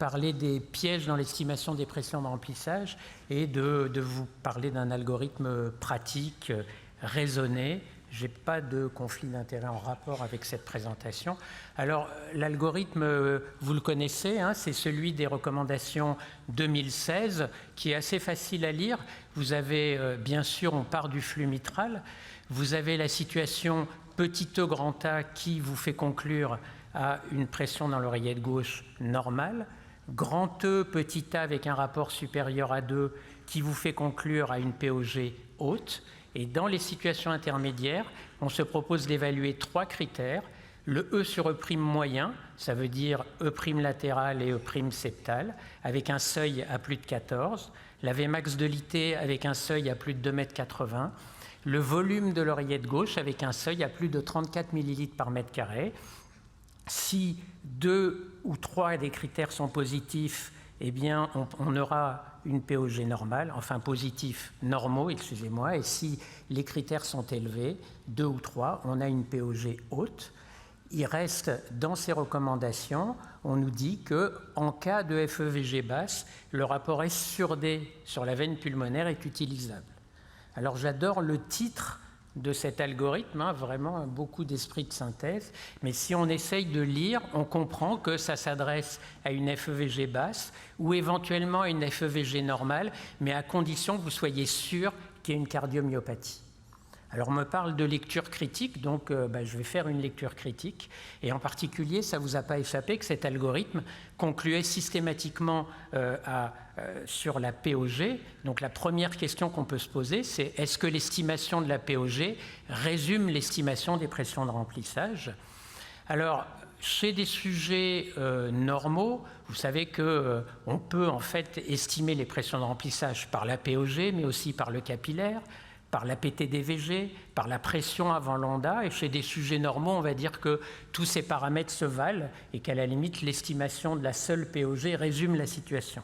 parler des pièges dans l'estimation des pressions de remplissage et de vous parler d'un algorithme pratique, raisonné. Je n'ai pas de conflit d'intérêt en rapport avec cette présentation. Alors, l'algorithme, vous le connaissez, hein, c'est celui des recommandations 2016, qui est assez facile à lire. Vous avez, bien sûr, on part du flux mitral. Vous avez la situation petit e grand A qui vous fait conclure à une pression dans l'oreillette gauche normale. Grand E petit a avec un rapport supérieur à 2 qui vous fait conclure à une POG haute. Et dans les situations intermédiaires, on se propose d'évaluer 3 critères. Le E sur E' moyen, ça veut dire E' latéral et E' septal, avec un seuil à plus de 14. La Vmax de l'IT avec un seuil à plus de 2,80 m. Le volume de l'oreillette gauche avec un seuil à plus de 34 ml par mètre carré. Si 2 ou 3 des critères sont positifs, eh bien, on aura une POG normale, enfin positifs normaux, excusez-moi, et si les critères sont élevés, 2 ou 3, on a une POG haute. Il reste, dans ces recommandations, on nous dit qu'en cas de FEVG basse, le rapport S sur D sur la veine pulmonaire est utilisable. Alors j'adore le titre de cet algorithme, hein, vraiment beaucoup d'esprit de synthèse, mais si on essaye de lire, on comprend que ça s'adresse à une FEVG basse ou éventuellement à une FEVG normale, mais à condition que vous soyez sûr qu'il y ait une cardiomyopathie. Alors on me parle de lecture critique, donc je vais faire une lecture critique, et en particulier, ça ne vous a pas échappé que cet algorithme concluait systématiquement sur la POG. Donc la première question qu'on peut se poser, c'est est-ce que l'estimation de la POG résume l'estimation des pressions de remplissage? Alors, chez des sujets normaux, vous savez qu'on peut en fait estimer les pressions de remplissage par la POG, mais aussi par le capillaire, par la PT-DVG, par la pression avant lambda, et chez des sujets normaux, on va dire que tous ces paramètres se valent et qu'à la limite, l'estimation de la seule POG résume la situation.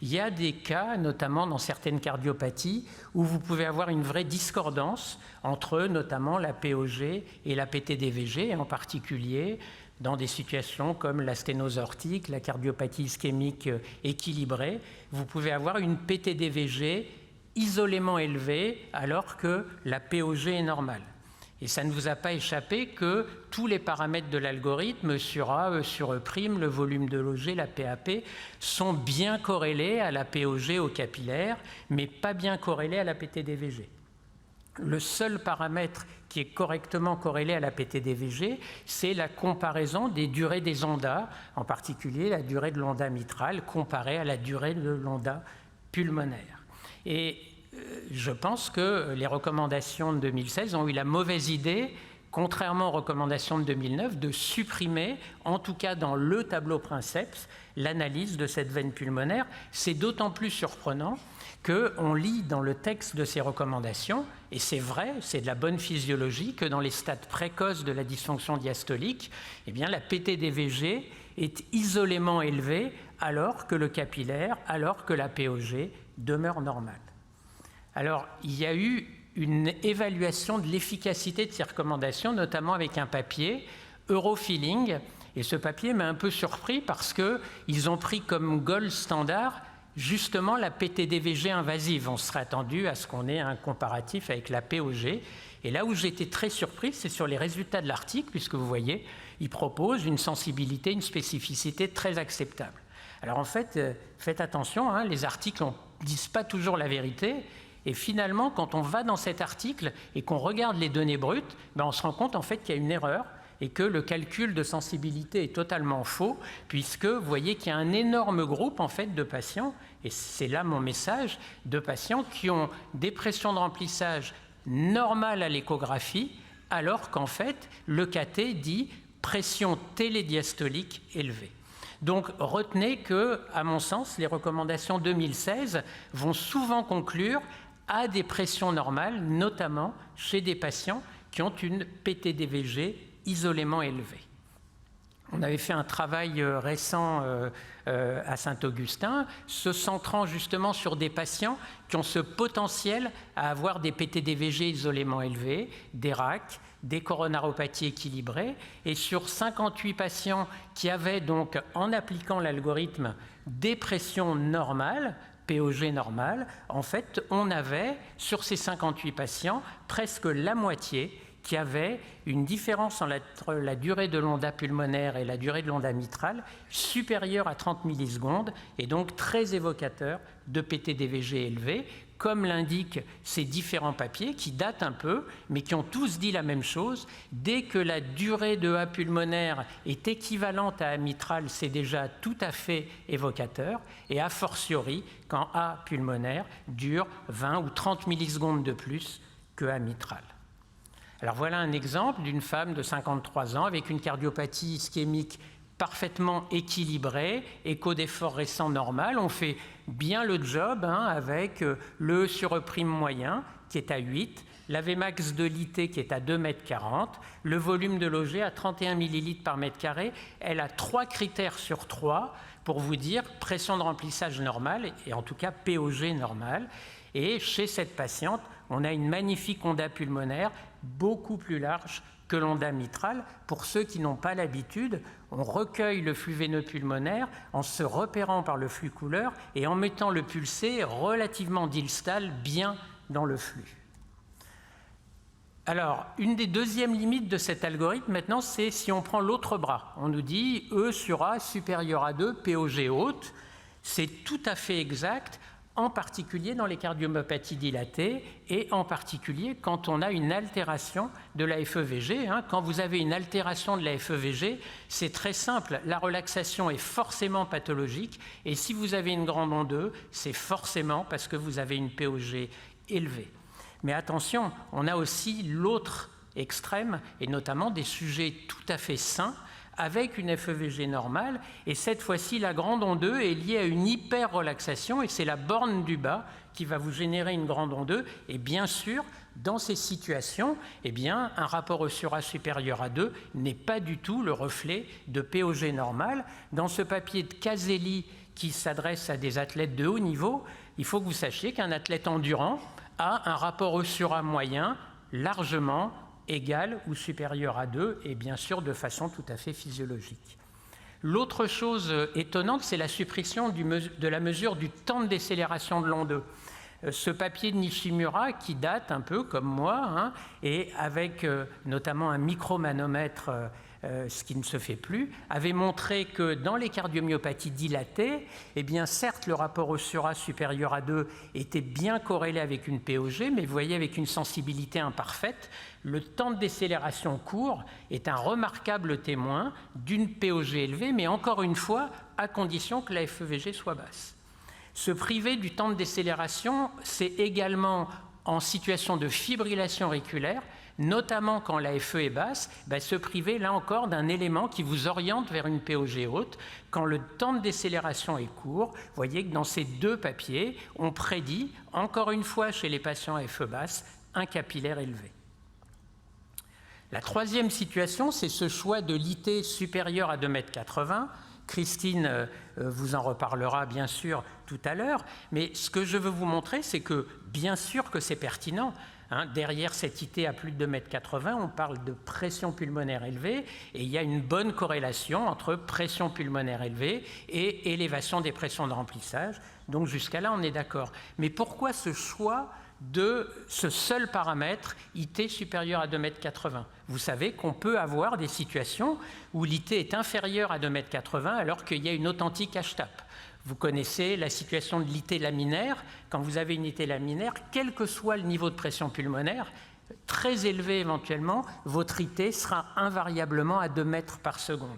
Il y a des cas, notamment dans certaines cardiopathies, où vous pouvez avoir une vraie discordance entre notamment la POG et la PT-DVG, et en particulier dans des situations comme la sténose aortique, la cardiopathie ischémique équilibrée, vous pouvez avoir une PT-DVG isolément élevé alors que la POG est normale. Et ça ne vous a pas échappé que tous les paramètres de l'algorithme sur A, sur E', le volume de l'OG, la PAP, sont bien corrélés à la POG au capillaire, mais pas bien corrélés à la PT-DVG. Le seul paramètre qui est correctement corrélé à la PT-DVG, c'est la comparaison des durées des ondas, en particulier la durée de l'onda mitrale comparée à la durée de l'onda pulmonaire. Et je pense que les recommandations de 2016 ont eu la mauvaise idée, contrairement aux recommandations de 2009, de supprimer, en tout cas dans le tableau princeps, l'analyse de cette veine pulmonaire. C'est d'autant plus surprenant qu'on lit dans le texte de ces recommandations, et c'est vrai, c'est de la bonne physiologie, que dans les stades précoces de la dysfonction diastolique, eh bien, la PT-DVG est isolément élevée alors que le capillaire, alors que la POG demeure normale. Alors, il y a eu une évaluation de l'efficacité de ces recommandations, notamment avec un papier, Eurofeeling, et ce papier m'a un peu surpris parce qu'ils ont pris comme gold standard justement la PT-DVG invasive. On serait attendu à ce qu'on ait un comparatif avec la POG. Et là où j'étais très surpris, c'est sur les résultats de l'article, puisque vous voyez, ils proposent une sensibilité, une spécificité très acceptable. Alors en fait, faites attention, hein, les articles ne disent pas toujours la vérité. Et finalement, quand on va dans cet article et qu'on regarde les données brutes, on se rend compte en fait qu'il y a une erreur et que le calcul de sensibilité est totalement faux, puisque vous voyez qu'il y a un énorme groupe en fait de patients, et c'est là mon message, de patients qui ont des pressions de remplissage normales à l'échographie, alors qu'en fait, le KT dit pression télédiastolique élevée. Donc retenez que, à mon sens, les recommandations 2016 vont souvent conclure à des pressions normales, notamment chez des patients qui ont une PT-DVG isolément élevée. On avait fait un travail récent à Saint-Augustin, se centrant justement sur des patients qui ont ce potentiel à avoir des PT-DVG isolément élevés, des RAC, des coronaropathies équilibrées. Et sur 58 patients qui avaient donc, en appliquant l'algorithme, des pressions normales, POG normale, en fait, on avait, sur ces 58 patients, presque la moitié qui avait une différence entre la durée de l'onda pulmonaire et la durée de l'onda mitrale supérieure à 30 millisecondes, et donc très évocateur de PT-DVG élevé, comme l'indiquent ces différents papiers qui datent un peu, mais qui ont tous dit la même chose. Dès que la durée de A pulmonaire est équivalente à A mitral, c'est déjà tout à fait évocateur, et a fortiori quand A pulmonaire dure 20 ou 30 millisecondes de plus que A mitral. Alors voilà un exemple d'une femme de 53 ans avec une cardiopathie ischémique parfaitement équilibrée, écho d'effort récent normal. On fait bien le job avec le sur E' moyen qui est à 8, la Vmax de l'IT qui est à 2,40 m, le volume de l'OG à 31 ml par mètre carré. Elle a 3 critères sur 3 pour vous dire pression de remplissage normale et en tout cas POG normal. Et chez cette patiente, on a une magnifique onda pulmonaire beaucoup plus large que l'onda mitrale. Pour ceux qui n'ont pas l'habitude, on recueille le flux veineux pulmonaire en se repérant par le flux couleur et en mettant le pulsé relativement distal bien dans le flux. Alors, une des deuxièmes limites de cet algorithme maintenant, c'est si on prend l'autre bras. On nous dit E sur A supérieur à 2, POG haute. C'est tout à fait exact, en particulier dans les cardiomyopathies dilatées et en particulier quand on a une altération de la FEVG. Quand vous avez une altération de la FEVG, c'est très simple, la relaxation est forcément pathologique et si vous avez une grande onde E, c'est forcément parce que vous avez une POG élevée. Mais attention, on a aussi l'autre extrême et notamment des sujets tout à fait sains avec une FEVG normale, et cette fois-ci, la grande onde E est liée à une hyper-relaxation, et c'est la borne du bas qui va vous générer une grande onde E, et bien sûr, dans ces situations, un rapport E sur A supérieur à 2 n'est pas du tout le reflet de POG normal. Dans ce papier de Caselli qui s'adresse à des athlètes de haut niveau, il faut que vous sachiez qu'un athlète endurant a un rapport E sur A moyen largement égal ou supérieur à 2 et bien sûr de façon tout à fait physiologique. L'autre chose étonnante, c'est la suppression de la mesure du temps de décélération de l'onde E. Ce papier de Nishimura qui date un peu comme moi et avec notamment un micromanomètre, ce qui ne se fait plus, avait montré que dans les cardiomyopathies dilatées, certes le rapport E sur A supérieur à 2 était bien corrélé avec une POG, mais vous voyez avec une sensibilité imparfaite, le temps de décélération court est un remarquable témoin d'une POG élevée, mais encore une fois, à condition que la FEVG soit basse. Se priver du temps de décélération, c'est également en situation de fibrillation auriculaire, notamment quand la FE est basse, se priver là encore d'un élément qui vous oriente vers une POG haute. Quand le temps de décélération est court, vous voyez que dans ces deux papiers, on prédit, encore une fois chez les patients à FE basse, un capillaire élevé. La troisième situation, c'est ce choix de l'IT supérieur à 2,80 m. Christine vous en reparlera bien sûr tout à l'heure, mais ce que je veux vous montrer, c'est que bien sûr que c'est pertinent. Derrière cette IT à plus de 2,80 m, on parle de pression pulmonaire élevée et il y a une bonne corrélation entre pression pulmonaire élevée et élévation des pressions de remplissage. Donc jusqu'à là, on est d'accord. Mais pourquoi ce choix de ce seul paramètre IT supérieur à 2,80 m? Vous savez qu'on peut avoir des situations où l'IT est inférieur à 2,80 m alors qu'il y a une authentique HTAP. Vous connaissez la situation de l'IT laminaire. Quand vous avez une IT laminaire, quel que soit le niveau de pression pulmonaire, très élevé éventuellement, votre IT sera invariablement à 2 mètres par seconde.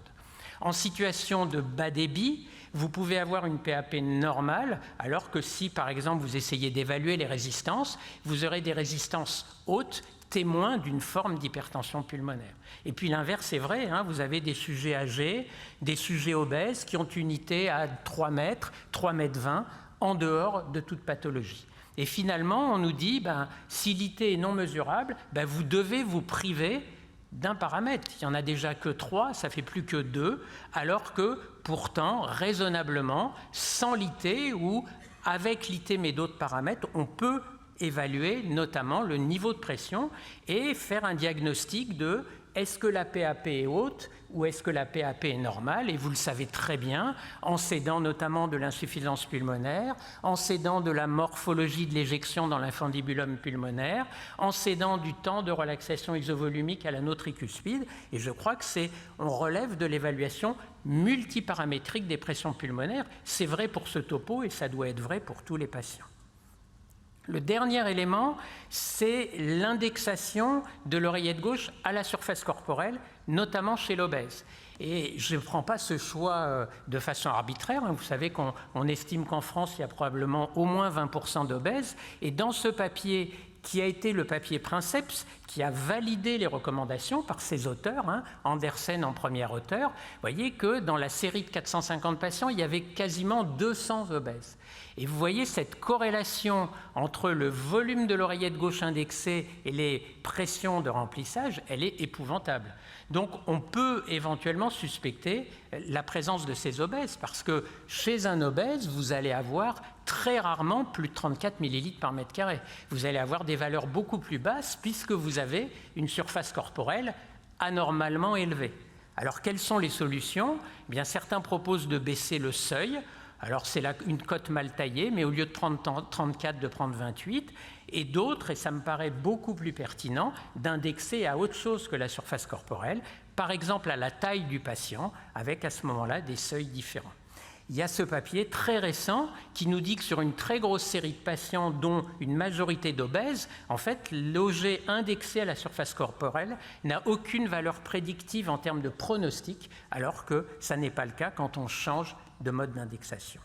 En situation de bas débit, vous pouvez avoir une PAP normale, alors que si, par exemple, vous essayez d'évaluer les résistances, vous aurez des résistances hautes, témoins d'une forme d'hypertension pulmonaire. Et puis l'inverse est vrai, vous avez des sujets âgés, des sujets obèses qui ont une IT à 3 mètres, 3,20 m, en dehors de toute pathologie. Et finalement, on nous dit, si l'IT est non mesurable, vous devez vous priver d'un paramètre. Il n'y en a déjà que 3, ça fait plus que 2, alors que pourtant, raisonnablement, sans l'IT ou avec l'IT mais d'autres paramètres, on peut évaluer notamment le niveau de pression et faire un diagnostic de est-ce que la PAP est haute ou est-ce que la PAP est normale? Et vous le savez très bien, en s'aidant notamment de l'insuffisance pulmonaire, en s'aidant de la morphologie de l'éjection dans l'infundibulum pulmonaire, en s'aidant du temps de relaxation isovolumique à l'anneau tricuspide. Et je crois que on relève de l'évaluation multiparamétrique des pressions pulmonaires. C'est vrai pour ce topo et ça doit être vrai pour tous les patients. Le dernier élément, c'est l'indexation de l'oreillette gauche à la surface corporelle, notamment chez l'obèse. Et je ne prends pas ce choix de façon arbitraire. Vous savez qu'on estime qu'en France, il y a probablement au moins 20% d'obèses. Et dans ce papier, qui a été le papier Princeps, qui a validé les recommandations par ses auteurs, Andersen en premier auteur, vous voyez que dans la série de 450 patients, il y avait quasiment 200 obèses. Et vous voyez cette corrélation entre le volume de l'oreillette gauche indexée et les pressions de remplissage, elle est épouvantable. Donc on peut éventuellement suspecter la présence de ces obèses, parce que chez un obèse, vous allez avoir très rarement plus de 34 millilitres par mètre carré. Vous allez avoir des valeurs beaucoup plus basses, puisque vous avez une surface corporelle anormalement élevée. Alors quelles sont les solutions? Eh bien, certains proposent de baisser le seuil. Alors c'est une cote mal taillée, mais au lieu de 34, de prendre 28, et d'autres, et ça me paraît beaucoup plus pertinent, d'indexer à autre chose que la surface corporelle, par exemple à la taille du patient, avec à ce moment-là des seuils différents. Il y a ce papier très récent qui nous dit que sur une très grosse série de patients, dont une majorité d'obèses, en fait, l'OG indexé à la surface corporelle n'a aucune valeur prédictive en termes de pronostic, alors que ça n'est pas le cas quand on change de mode d'indexation.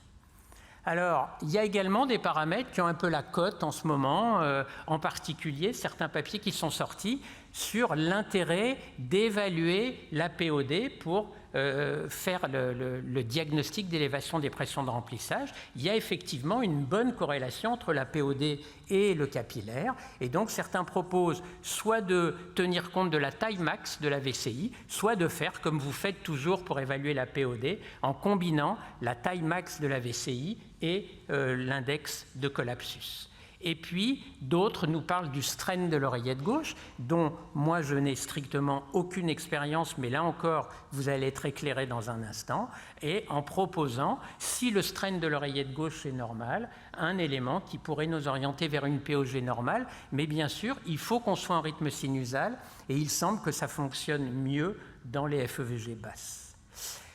Alors, il y a également des paramètres qui ont un peu la cote en ce moment, en particulier certains papiers qui sont sortis sur l'intérêt d'évaluer la POD pour faire le diagnostic d'élévation des pressions de remplissage. Il y a effectivement une bonne corrélation entre la POD et le capillaire, et donc certains proposent soit de tenir compte de la taille max de la VCI, soit de faire comme vous faites toujours pour évaluer la POD, en combinant la taille max de la VCI et l'index de collapsus. Et puis, d'autres nous parlent du strain de l'oreillette gauche, dont moi je n'ai strictement aucune expérience, mais là encore, vous allez être éclairé dans un instant, et en proposant, si le strain de l'oreillette gauche est normal, un élément qui pourrait nous orienter vers une POG normale, mais bien sûr, il faut qu'on soit en rythme sinusal, et il semble que ça fonctionne mieux dans les FEVG basses.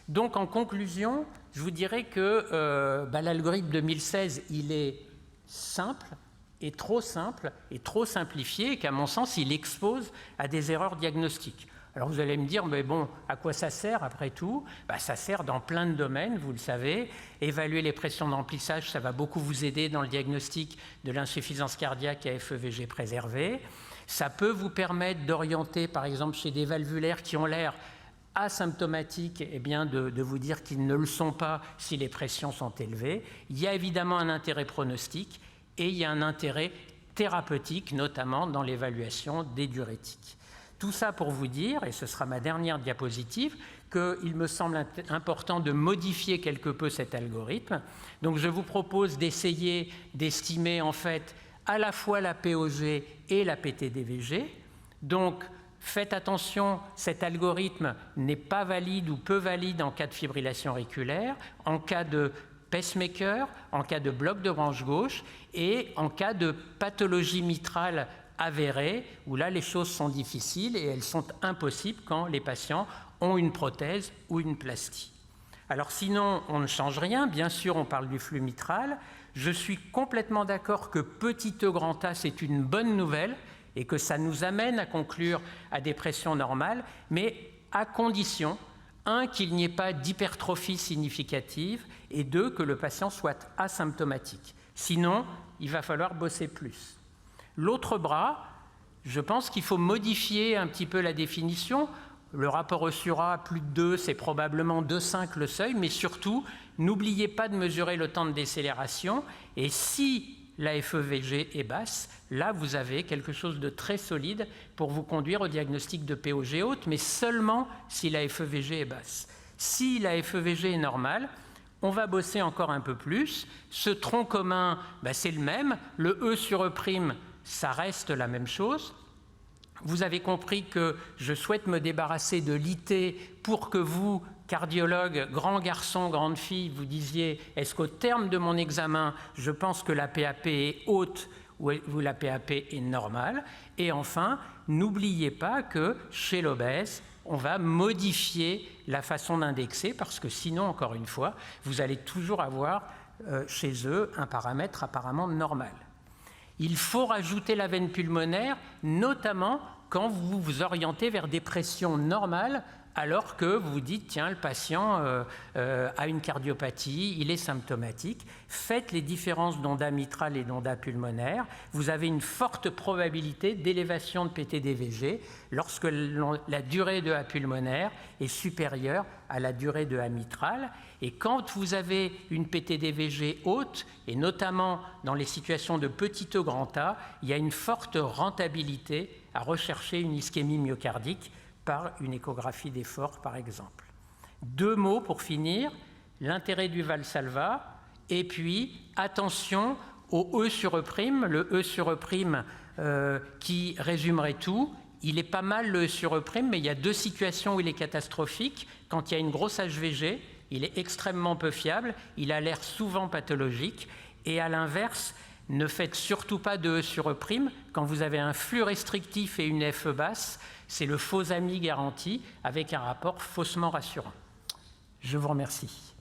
Donc, en conclusion, je vous dirais que l'algorithme 2016, il est simple, est trop simple et trop simplifié, et qu'à mon sens, il expose à des erreurs diagnostiques. Alors vous allez me dire, mais bon, à quoi ça sert après tout? Ça sert dans plein de domaines, vous le savez. Évaluer les pressions de remplissage, ça va beaucoup vous aider dans le diagnostic de l'insuffisance cardiaque à FEVG préservé. Ça peut vous permettre d'orienter, par exemple, chez des valvulaires qui ont l'air asymptomatiques, eh bien de vous dire qu'ils ne le sont pas si les pressions sont élevées. Il y a évidemment un intérêt pronostique, et il y a un intérêt thérapeutique, notamment dans l'évaluation des diurétiques. Tout ça pour vous dire, et ce sera ma dernière diapositive, qu'il me semble important de modifier quelque peu cet algorithme. Donc je vous propose d'essayer d'estimer en fait à la fois la POG et la PTDVG. Donc faites attention, cet algorithme n'est pas valide ou peu valide en cas de fibrillation auriculaire, en cas de pacemaker, en cas de bloc de branche gauche et en cas de pathologie mitrale avérée, où là les choses sont difficiles et elles sont impossibles quand les patients ont une prothèse ou une plastie. Alors sinon, on ne change rien. Bien sûr, on parle du flux mitral. Je suis complètement d'accord que petit e grand A, c'est une bonne nouvelle et que ça nous amène à conclure à des pressions normales, mais à condition, 1, qu'il n'y ait pas d'hypertrophie significative, et 2, que le patient soit asymptomatique. Sinon, il va falloir bosser plus. L'autre bras, je pense qu'il faut modifier un petit peu la définition. Le rapport Osura, plus de 2, c'est probablement 2,5 le seuil, mais surtout, n'oubliez pas de mesurer le temps de décélération, et si la FEVG est basse, là vous avez quelque chose de très solide pour vous conduire au diagnostic de POG haute, mais seulement si la FEVG est basse. Si la FEVG est normale, on va bosser encore un peu plus. Ce tronc commun, c'est le même. Le E sur E', ça reste la même chose. Vous avez compris que je souhaite me débarrasser de l'IT pour que vous, cardiologue, grand garçon, grande fille, vous disiez « Est-ce qu'au terme de mon examen, je pense que la PAP est haute ou la PAP est normale ?» Et enfin, n'oubliez pas que chez l'obèse, on va modifier la façon d'indexer parce que sinon, encore une fois, vous allez toujours avoir chez eux un paramètre apparemment normal. Il faut rajouter la veine pulmonaire, notamment quand vous vous orientez vers des pressions normales, alors que vous vous dites, tiens, le patient a une cardiopathie, il est symptomatique. Faites les différences d'onda mitrale et d'onda pulmonaire. Vous avez une forte probabilité d'élévation de PTDVG lorsque la durée de A pulmonaire est supérieure à la durée de A mitrale. Et quand vous avez une PTDVG haute, et notamment dans les situations de petit E grand A, il y a une forte rentabilité à rechercher une ischémie myocardique par une échographie d'effort, par exemple. 2 mots pour finir, l'intérêt du Valsalva, et puis attention au E sur E', le E sur E' qui résumerait tout. Il est pas mal le E sur E', mais il y a 2 situations où il est catastrophique. Quand il y a une grosse HVG, il est extrêmement peu fiable, il a l'air souvent pathologique, et à l'inverse, ne faites surtout pas de E sur E'. Quand vous avez un flux restrictif et une FE basse, c'est le faux ami garanti avec un rapport faussement rassurant. Je vous remercie.